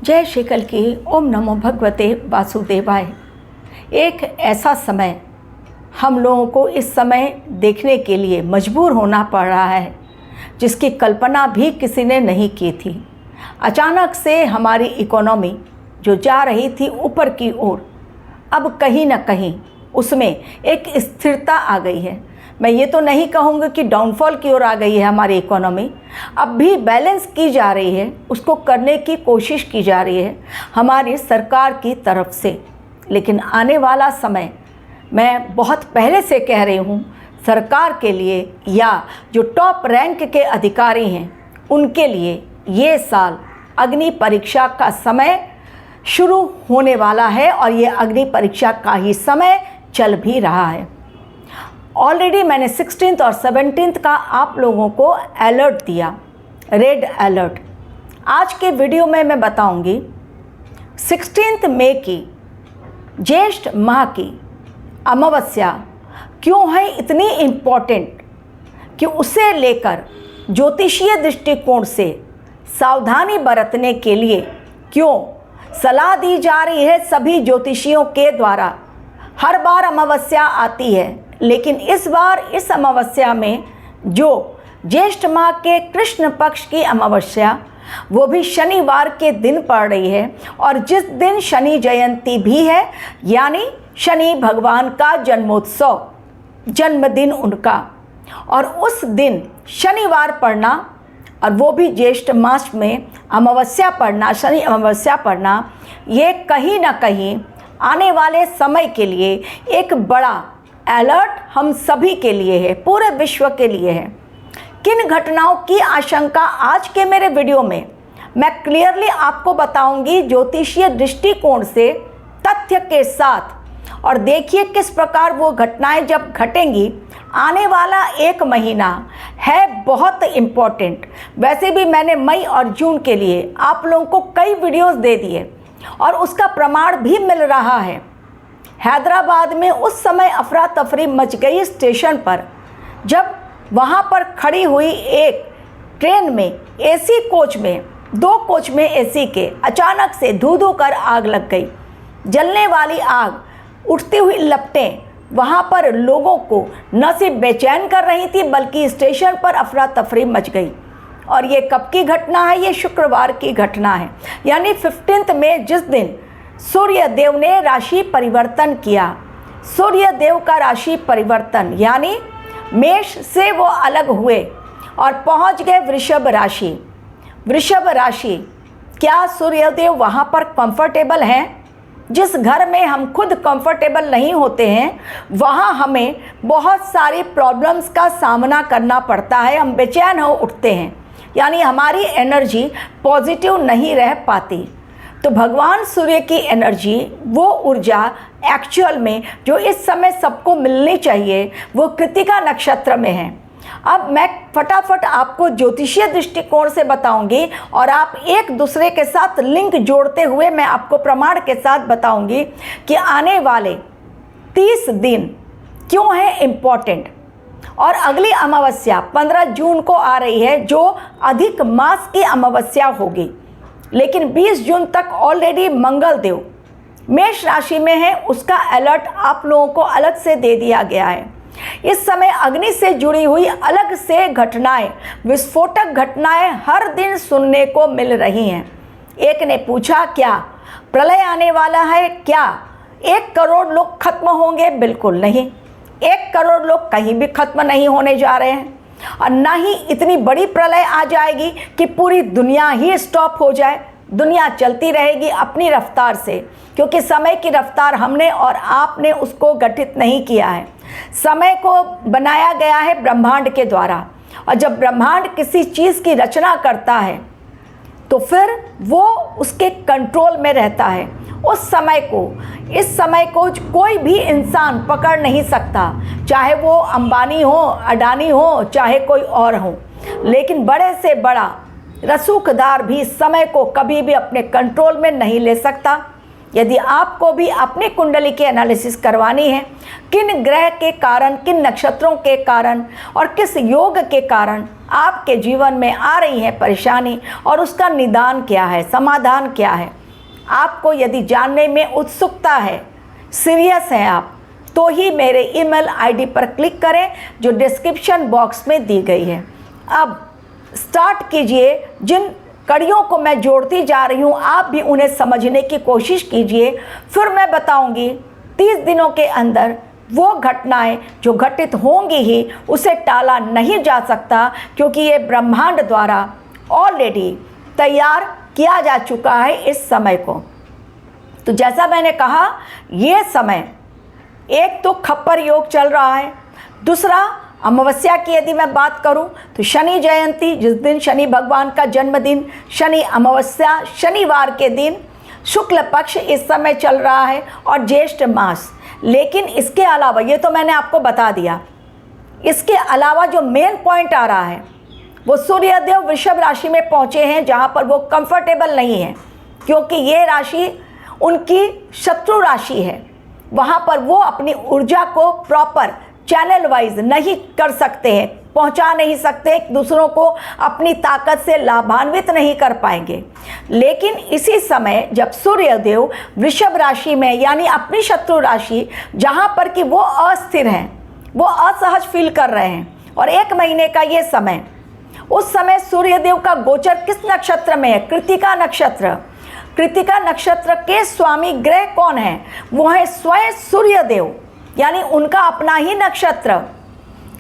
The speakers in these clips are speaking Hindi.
जय श्री कल की। ओम नमो भगवते वासुदेवाय। एक ऐसा समय हम लोगों को इस समय देखने के लिए मजबूर होना पड़ रहा है जिसकी कल्पना भी किसी ने नहीं की थी। अचानक से हमारी इकोनॉमी जो जा रही थी ऊपर की ओर, अब कहीं ना कहीं उसमें एक स्थिरता आ गई है। मैं ये तो नहीं कहूँगी कि डाउनफॉल की ओर आ गई है हमारी इकोनॉमी, अब भी बैलेंस की जा रही है, उसको करने की कोशिश की जा रही है हमारी सरकार की तरफ से। लेकिन आने वाला समय, मैं बहुत पहले से कह रही हूँ, सरकार के लिए या जो टॉप रैंक के अधिकारी हैं उनके लिए ये साल अग्नि परीक्षा का समय शुरू होने वाला है और ये अग्नि परीक्षा का ही समय चल भी रहा है। ऑलरेडी मैंने 16 और 17 का आप लोगों को अलर्ट दिया, रेड अलर्ट। आज के वीडियो में मैं बताऊंगी 16 मई की ज्येष्ठ माह की अमावस्या क्यों है इतनी इम्पॉर्टेंट, कि उसे लेकर ज्योतिषीय दृष्टिकोण से सावधानी बरतने के लिए क्यों सलाह दी जा रही है सभी ज्योतिषियों के द्वारा। हर बार अमावस्या आती है, लेकिन इस बार इस अमावस्या में जो ज्येष्ठ माह के कृष्ण पक्ष की अमावस्या, वो भी शनिवार के दिन पड़ रही है और जिस दिन शनि जयंती भी है, यानी शनि भगवान का जन्मोत्सव, जन्मदिन उनका, और उस दिन शनिवार पड़ना और वो भी ज्येष्ठ मास में अमावस्या पड़ना, शनि अमावस्या पड़ना, ये कहीं ना कहीं आने वाले समय के लिए एक बड़ा अलर्ट हम सभी के लिए है, पूरे विश्व के लिए है। किन घटनाओं की आशंका आज के मेरे वीडियो में मैं क्लियरली आपको बताऊंगी ज्योतिषीय दृष्टिकोण से, तथ्य के साथ। और देखिए किस प्रकार वो घटनाएं जब घटेंगी, आने वाला एक महीना है बहुत इम्पोर्टेंट। वैसे भी मैंने मई और जून के लिए आप लोगों को कई वीडियोस दे दिए और उसका प्रमाण भी मिल रहा है। हैदराबाद में उस समय अफरा तफरी मच गई स्टेशन पर, जब वहाँ पर खड़ी हुई एक ट्रेन में एसी कोच में, 2 कोच में एसी के अचानक से धू धू कर आग लग गई। जलने वाली आग, उठती हुई लपटें वहाँ पर लोगों को न सिर्फ बेचैन कर रही थी बल्कि स्टेशन पर अफरा तफरी मच गई। और ये कब की घटना है? ये शुक्रवार की घटना है, यानी 15 मई, जिस दिन सूर्य देव ने राशि परिवर्तन किया। सूर्य देव का राशि परिवर्तन यानी मेष से वो अलग हुए और पहुंच गए वृषभ राशि। वृषभ राशि, क्या सूर्य देव वहाँ पर कंफर्टेबल हैं? जिस घर में हम खुद कंफर्टेबल नहीं होते हैं, वहाँ हमें बहुत सारी प्रॉब्लम्स का सामना करना पड़ता है, हम बेचैन हो उठते हैं, यानी हमारी एनर्जी पॉजिटिव नहीं रह पाती। तो भगवान सूर्य की एनर्जी, वो ऊर्जा एक्चुअल में जो इस समय सबको मिलनी चाहिए, वो कृतिका नक्षत्र में है। अब मैं फटाफट आपको ज्योतिषीय दृष्टिकोण से बताऊंगी और आप एक दूसरे के साथ लिंक जोड़ते हुए मैं आपको प्रमाण के साथ बताऊंगी कि आने वाले 30 दिन क्यों है इम्पॉर्टेंट। और अगली अमावस्या 15 जून को आ रही है, जो अधिक मास की अमावस्या होगी। लेकिन 20 जून तक ऑलरेडी मंगल देव मेष राशि में है, उसका अलर्ट आप लोगों को अलग से दे दिया गया है। इस समय अग्नि से जुड़ी हुई अलग से घटनाएं, विस्फोटक घटनाएं हर दिन सुनने को मिल रही हैं। एक ने पूछा, क्या प्रलय आने वाला है? क्या 1 करोड़ लोग खत्म होंगे? बिल्कुल नहीं, 1 करोड़ लोग कहीं भी खत्म नहीं होने जा रहे हैं, और ना ही इतनी बड़ी प्रलय आ जाएगी कि पूरी दुनिया ही स्टॉप हो जाए। दुनिया चलती रहेगी अपनी रफ्तार से, क्योंकि समय की रफ्तार हमने और आपने उसको गठित नहीं किया है। समय को बनाया गया है ब्रह्मांड के द्वारा, और जब ब्रह्मांड किसी चीज़ की रचना करता है तो फिर वो उसके कंट्रोल में रहता है। उस समय को, इस समय को कोई भी इंसान पकड़ नहीं सकता, चाहे वो अंबानी हो, अडानी हो, चाहे कोई और हो। लेकिन बड़े से बड़ा रसूखदार भी समय को कभी भी अपने कंट्रोल में नहीं ले सकता। यदि आपको भी अपनी कुंडली की एनालिसिस करवानी है, किन ग्रह के कारण, किन नक्षत्रों के कारण और किस योग के कारण आपके जीवन में आ रही है परेशानी और उसका निदान क्या है, समाधान क्या है, आपको यदि जानने में उत्सुकता है, सीरियस हैं आप, तो ही मेरे ईमेल आईडी पर क्लिक करें जो डिस्क्रिप्शन बॉक्स में दी गई है। अब स्टार्ट कीजिए। जिन कड़ियों को मैं जोड़ती जा रही हूँ आप भी उन्हें समझने की कोशिश कीजिए। फिर मैं बताऊँगी 30 दिनों के अंदर वो घटनाएं जो घटित होंगी ही, उसे टाला नहीं जा सकता, क्योंकि ये ब्रह्मांड द्वारा ऑलरेडी तैयार किया जा चुका है इस समय को। तो जैसा मैंने कहा, ये समय एक तो खप्पर योग चल रहा है, दूसरा अमावस्या की यदि मैं बात करूं तो शनि जयंती, जिस दिन शनि भगवान का जन्मदिन, शनि अमावस्या शनिवार के दिन, शुक्ल पक्ष इस समय चल रहा है और ज्येष्ठ मास। लेकिन इसके अलावा, ये तो मैंने आपको बता दिया, इसके अलावा जो मेन पॉइंट आ रहा है वो सूर्यदेव वृषभ राशि में पहुँचे हैं, जहाँ पर वो कंफर्टेबल नहीं है, क्योंकि ये राशि उनकी शत्रु राशि है। वहाँ पर वो अपनी ऊर्जा को प्रॉपर चैनल वाइज नहीं कर सकते हैं, पहुँचा नहीं सकते, दूसरों को अपनी ताकत से लाभान्वित नहीं कर पाएंगे। लेकिन इसी समय जब सूर्यदेव वृषभ राशि में, यानी अपनी शत्रु राशि, जहाँ पर कि वो अस्थिर हैं, वो असहज फील कर रहे हैं, और 1 महीने का ये समय, उस समय सूर्यदेव का गोचर किस नक्षत्र में है? कृत्तिका नक्षत्र। कृत्तिका नक्षत्र के स्वामी ग्रह कौन है? वो है स्वयं सूर्यदेव, यानी उनका अपना ही नक्षत्र।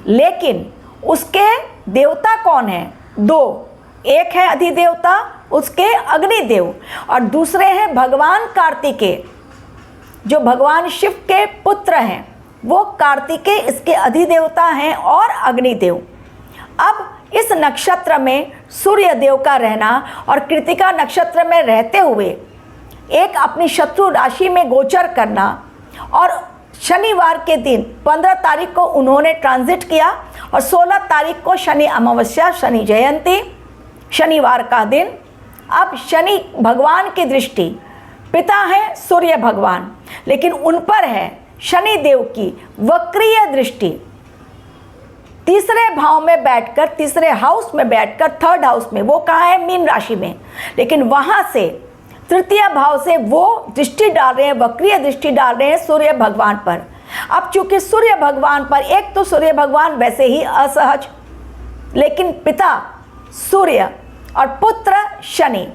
लेकिन उसके देवता कौन है? 2, एक है अधिदेवता उसके अग्निदेव, और दूसरे हैं भगवान कार्तिकेय, जो भगवान शिव के पुत्र हैं। वो कार्तिकेय इसके अधिदेवता हैं और अग्निदेव। अब इस नक्षत्र में सूर्यदेव का रहना और कृत्तिका नक्षत्र में रहते हुए एक अपनी शत्रु राशि में गोचर करना, और शनिवार के दिन 15 तारीख को उन्होंने ट्रांजिट किया और 16 तारीख को शनि अमावस्या, शनि जयंती, शनिवार का दिन। अब शनि भगवान की दृष्टि, पिता है सूर्य भगवान, लेकिन उन पर है शनि देव की वक्रीय दृष्टि। तीसरे भाव में बैठकर, तीसरे हाउस में बैठकर, 3rd हाउस में, वो कहाँ है? मीन राशि में। लेकिन वहाँ से तृतीय भाव से वो दृष्टि डाल रहे हैं, वक्रीय दृष्टि डाल रहे हैं सूर्य भगवान पर। अब चूंकि सूर्य भगवान पर, एक तो सूर्य भगवान वैसे ही असहज, लेकिन पिता सूर्य और पुत्र शनि,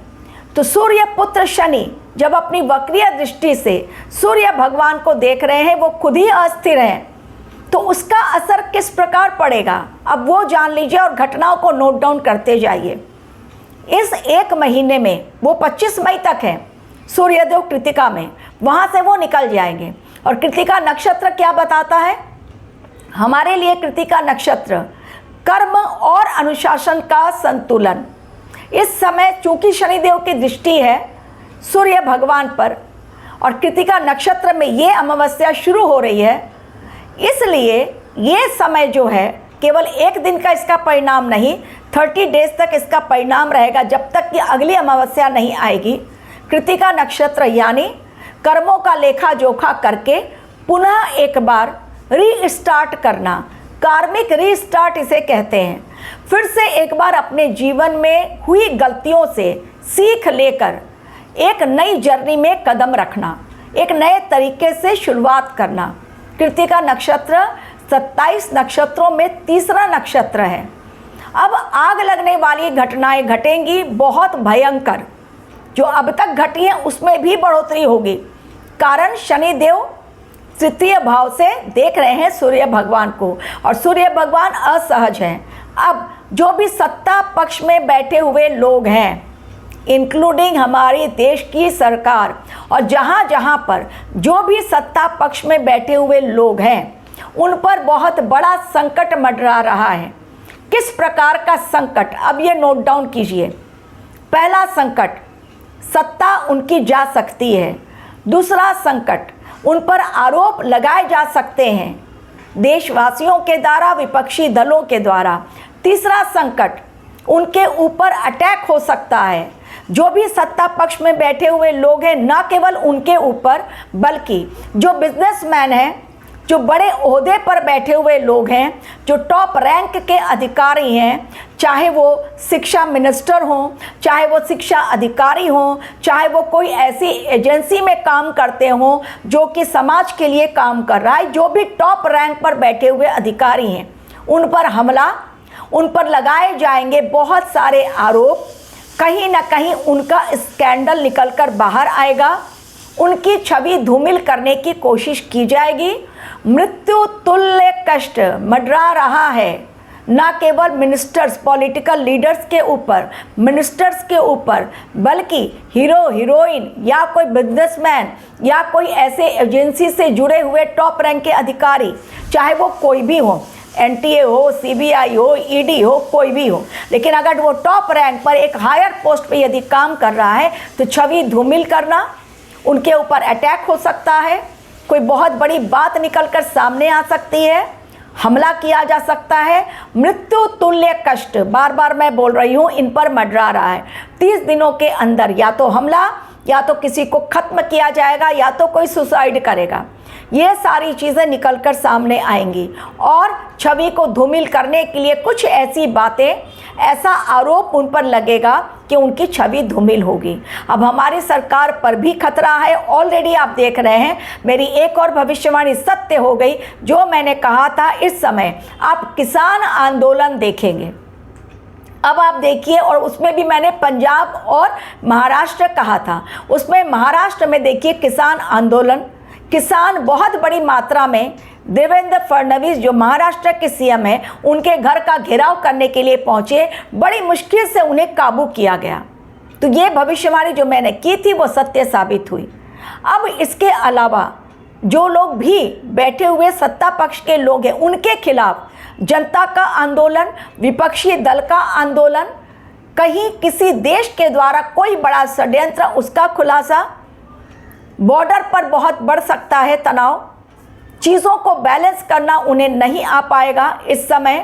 तो सूर्य पुत्र शनि जब अपनी वक्रीय दृष्टि से सूर्य भगवान को देख रहे हैं, वो खुद ही अस्थिर हैं, तो उसका असर किस प्रकार पड़ेगा अब वो जान लीजिए और घटनाओं को नोट डाउन करते जाइए। इस 1 महीने में, वो 25 मई तक है सूर्यदेव कृत्तिका में, वहाँ से वो निकल जाएंगे। और कृत्तिका नक्षत्र क्या बताता है हमारे लिए? कृत्तिका नक्षत्र कर्म और अनुशासन का संतुलन। इस समय चूंकि शनिदेव की दृष्टि है सूर्य भगवान पर और कृत्तिका नक्षत्र में ये अमावस्या शुरू हो रही है, इसलिए ये समय जो है केवल 1 दिन का इसका परिणाम नहीं, 30 डेज तक इसका परिणाम रहेगा, जब तक कि अगली अमावस्या नहीं आएगी। कृत्तिका नक्षत्र यानी कर्मों का लेखा जोखा करके पुनः एक बार रीस्टार्ट करना, कार्मिक रीस्टार्ट इसे कहते हैं। फिर से एक बार अपने जीवन में हुई गलतियों से सीख लेकर एक नई जर्नी में कदम रखना, एक नए तरीके से शुरुआत करना। कृत्तिका नक्षत्र 27 नक्षत्रों में तीसरा नक्षत्र है। अब आग लगने वाली घटनाएं घटेंगी, बहुत भयंकर, जो अब तक घटी हैं उसमें भी बढ़ोतरी होगी। कारण शनिदेव तृतीय भाव से देख रहे हैं सूर्य भगवान को, और सूर्य भगवान असहज हैं। अब जो भी सत्ता पक्ष में बैठे हुए लोग हैं, इंक्लूडिंग हमारी देश की सरकार, और जहाँ जहाँ पर जो भी सत्ता पक्ष में बैठे हुए लोग हैं, उन पर बहुत बड़ा संकट मंडरा रहा है। किस प्रकार का संकट? अब ये नोट डाउन कीजिए। पहला संकट, सत्ता उनकी जा सकती है। दूसरा संकट, उन पर आरोप लगाए जा सकते हैं देशवासियों के द्वारा, विपक्षी दलों के द्वारा। तीसरा संकट, उनके ऊपर अटैक हो सकता है। जो भी सत्ता पक्ष में बैठे हुए लोग हैं, ना केवल उनके ऊपर बल्कि जो बिजनेसमैन हैं, जो बड़े ओहदे पर बैठे हुए लोग हैं, जो टॉप रैंक के अधिकारी हैं, चाहे वो शिक्षा मिनिस्टर हों, चाहे वो शिक्षा अधिकारी हों, चाहे वो कोई ऐसी एजेंसी में काम करते हों जो कि समाज के लिए काम कर रहा है, जो भी टॉप रैंक पर बैठे हुए अधिकारी हैं, उन पर हमला, उन पर लगाए जाएंगे बहुत सारे आरोप। कहीं ना कहीं उनका स्कैंडल निकलकर बाहर आएगा, उनकी छवि धूमिल करने की कोशिश की जाएगी। मृत्यु तुल्य कष्ट मंडरा रहा है, ना केवल मिनिस्टर्स, पॉलिटिकल लीडर्स के ऊपर, मिनिस्टर्स के ऊपर, बल्कि हीरो हीरोइन या कोई बिजनेसमैन या कोई ऐसे एजेंसी से जुड़े हुए टॉप रैंक के अधिकारी, चाहे वो कोई भी हो, एनटीए हो, सीबीआई हो, ईडी हो, कोई भी हो, लेकिन अगर वो टॉप रैंक पर एक हायर पोस्ट पे यदि काम कर रहा है तो छवि धूमिल करना, उनके ऊपर अटैक हो सकता है, कोई बहुत बड़ी बात निकलकर सामने आ सकती है, हमला किया जा सकता है। मृत्यु तुल्य कष्ट, बार बार मैं बोल रही हूँ, इन पर मंडरा रहा है। 30 दिनों के अंदर या तो हमला, या तो किसी को खत्म किया जाएगा, या तो कोई सुसाइड करेगा। ये सारी चीज़ें निकलकर सामने आएंगी और छवि को धूमिल करने के लिए कुछ ऐसी बातें, ऐसा आरोप उन पर लगेगा कि उनकी छवि धूमिल होगी। अब हमारी सरकार पर भी खतरा है। ऑलरेडी आप देख रहे हैं, मेरी एक और भविष्यवाणी सत्य हो गई। जो मैंने कहा था, इस समय आप किसान आंदोलन देखेंगे। अब आप देखिए, और उसमें भी मैंने पंजाब और महाराष्ट्र कहा था, उसमें महाराष्ट्र में देखिए किसान आंदोलन, किसान बहुत बड़ी मात्रा में देवेंद्र फडणवीस जो महाराष्ट्र के सीएम हैं, उनके घर का घेराव करने के लिए पहुंचे। बड़ी मुश्किल से उन्हें काबू किया गया। तो ये भविष्यवाणी जो मैंने की थी वो सत्य साबित हुई। अब इसके अलावा जो लोग भी बैठे हुए सत्ता पक्ष के लोग हैं, उनके खिलाफ जनता का आंदोलन, विपक्षी दल का आंदोलन, कहीं किसी देश के द्वारा कोई बड़ा षड्यंत्र, उसका खुलासा, बॉर्डर पर बहुत बढ़ सकता है तनाव, चीज़ों को बैलेंस करना उन्हें नहीं आ पाएगा इस समय।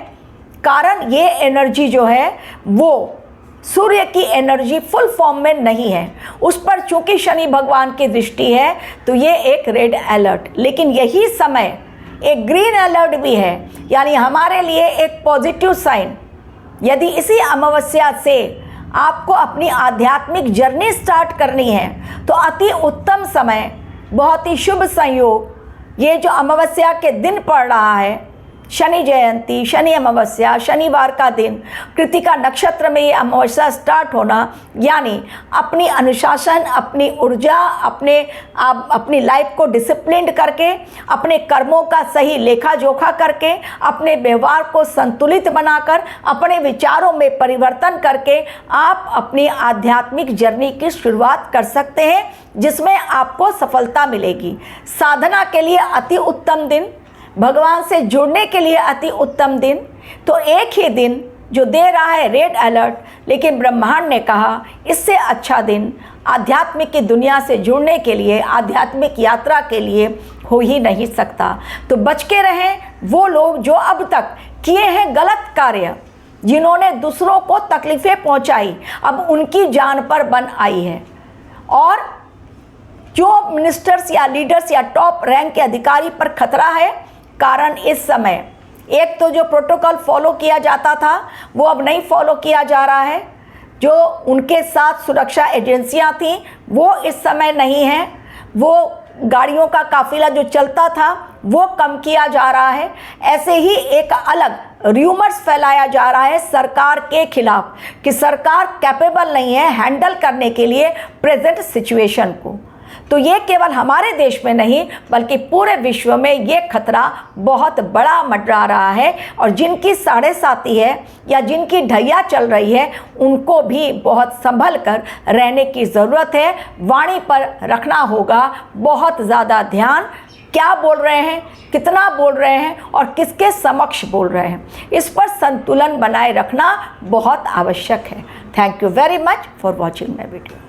कारण ये एनर्जी जो है वो सूर्य की एनर्जी फुल फॉर्म में नहीं है, उस पर चूंकि शनि भगवान की दृष्टि है तो ये एक रेड अलर्ट, लेकिन यही समय एक ग्रीन अलर्ट भी है, यानी हमारे लिए एक पॉजिटिव साइन। यदि इसी अमावस्या से आपको अपनी आध्यात्मिक जर्नी स्टार्ट करनी है तो अति उत्तम समय, बहुत ही शुभ संयोग, ये जो अमावस्या के दिन पड़ रहा है, शनि जयंती, शनि अमावस्या, शनिवार का दिन, कृतिका नक्षत्र में ये अमावस्या स्टार्ट होना, यानी अपनी अनुशासन, अपनी ऊर्जा, अपनी लाइफ को डिसिप्लिन्ड करके, अपने कर्मों का सही लेखा जोखा करके, अपने व्यवहार को संतुलित बनाकर, अपने विचारों में परिवर्तन करके आप अपनी आध्यात्मिक जर्नी की शुरुआत कर सकते हैं, जिसमें आपको सफलता मिलेगी। साधना के लिए अति उत्तम दिन, भगवान से जुड़ने के लिए अति उत्तम दिन। तो एक ही दिन जो दे रहा है रेड अलर्ट, लेकिन ब्रह्मांड ने कहा इससे अच्छा दिन आध्यात्मिक की दुनिया से जुड़ने के लिए, आध्यात्मिक यात्रा के लिए हो ही नहीं सकता। तो बच के रहें वो लोग जो अब तक किए हैं गलत कार्य, जिन्होंने दूसरों को तकलीफ़ें पहुंचाई, अब उनकी जान पर बन आई है। और जो मिनिस्टर्स या लीडर्स या टॉप रैंक के अधिकारी पर खतरा है, कारण इस समय एक तो जो प्रोटोकॉल फॉलो किया जाता था वो अब नहीं फॉलो किया जा रहा है, जो उनके साथ सुरक्षा एजेंसियां थीं वो इस समय नहीं हैं, वो गाड़ियों का काफिला जो चलता था वो कम किया जा रहा है। ऐसे ही एक अलग र्यूमर्स फैलाया जा रहा है सरकार के खिलाफ कि सरकार कैपेबल नहीं है हैंडल करने के लिए प्रेजेंट सिचुएशन को। तो ये केवल हमारे देश में नहीं बल्कि पूरे विश्व में ये खतरा बहुत बड़ा मंडरा रहा है, और जिनकी साढ़े साती है या जिनकी ढैया चल रही है उनको भी बहुत संभल कर रहने की ज़रूरत है। वाणी पर रखना होगा बहुत ज़्यादा ध्यान, क्या बोल रहे हैं, कितना बोल रहे हैं और किसके समक्ष बोल रहे हैं, इस पर संतुलन बनाए रखना बहुत आवश्यक है। Thank you very much for watching my video.